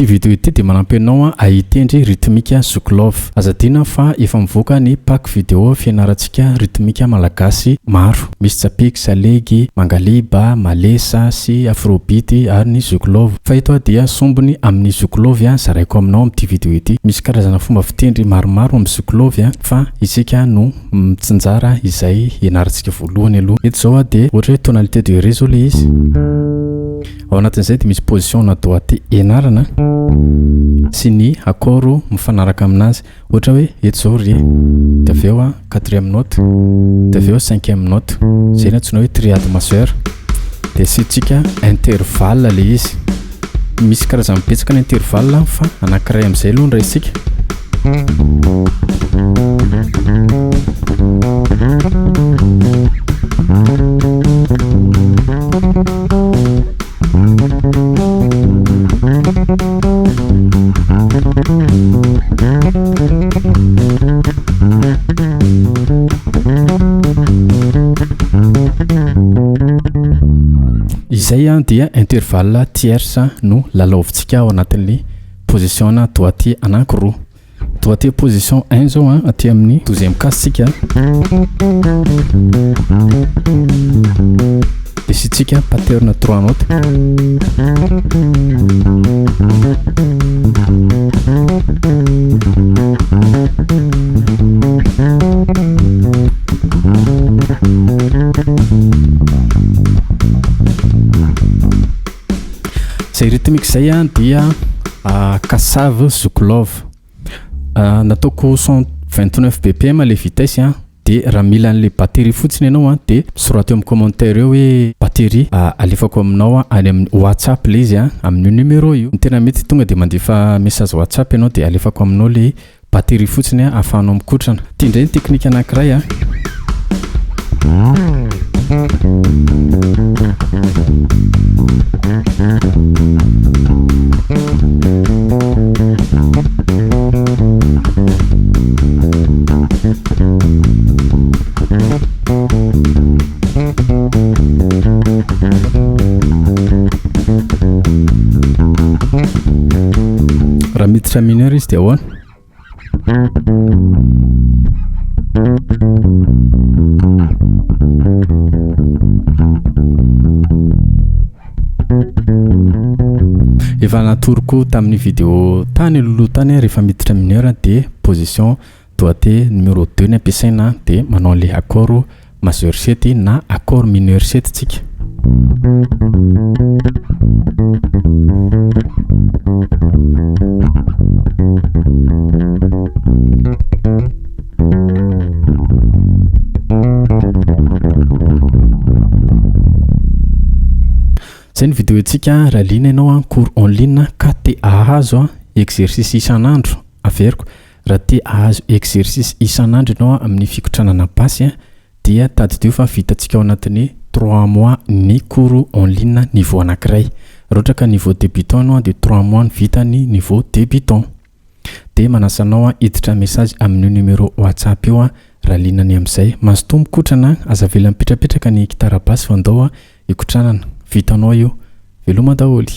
Ity vidéo ity dia manampy anao ahitendry rythmique Zouklov. Azadina fa efa mivoaka ny pack vidéo fianarantsika rythmique malagasy maro. Misy Tsapik, Salegy, Mangaliba, Malesa sy Afrobeat ary ny Zouklov. Fa eto dia sombony amin'ny Zouklov zaraiko aminao amin'ity vidéo ity. Misy karazana fomba fitendry maromaro amin'ny Zouklov fa isika no mitsinjara izay ianarantsika voalohany aloha. Eto zao dia ohatra hoe tonalité de ré zao le izy. Ao anatin'izay dia misy position na doigté ianarana sy ny accord mifanaraka aminazy. Ohatra hoe eto zao ré, dia avy eo 4e note, dia avy eo 5e note. Zay antsoina hoe triade majeur. Dia asitsika intervalle le izy. Misy karazany betsaka ny intervalle fa anankiray amin'izay aloha ndray isika. Izay dia intervalle tierce no lalaovintsika ao anatin'ny position na doigté anankiroa. Doigté position 1 zao aty amin'ny 12e casitsika. Dia sitsika pattern 3 notes. Zay rythmique zay dia Kassav Zouklov. Nataoko 129 bpm le vitesse dia raha mila an'le batterie fotsiny ianao dia misorata eo amin'ny commentaire eo hoe batterie alefako aminao any amin'ny WhatsApp le izy amin'ny numéro io. Ny tena mety tonga dia mandefa message WhatsApp ianao dia alefako aminao le batterie fotsiny ahafahanao mikotrana. Ity indray ny teknika anankiray raha miditra mineur izy dia ahoana? Efa natoroko tamin'ny vidéo tany loloha tany rehefa miditra mineur dia position doigté numéro 2 ny ampiasaina dia manao le accord majeur 7 na accord mineur 7 tsika. Zay ny vidéo itsika raha liana ianao cours en ligne ka te ahazo exercice isan'andro averiko. Raha te ahazo exercice isan'andro ianao amin'ny fikotranana basy dia tadidio fa vitantsika ao anatin'ny 3 mois ny cours en ligne niveau anankiray. Raha ohatra ka niveau débutant ianao dia 3 mois ny vita ny niveau débutant. Dia manasanao hiditra message amin'ny numéro WhatsApp io raha liana ny amin'izay. Mazotoa mikotrana aza avela mipetrapetraka ny gitara basy fa andao ikotranana. Vitanao io veloma daholo.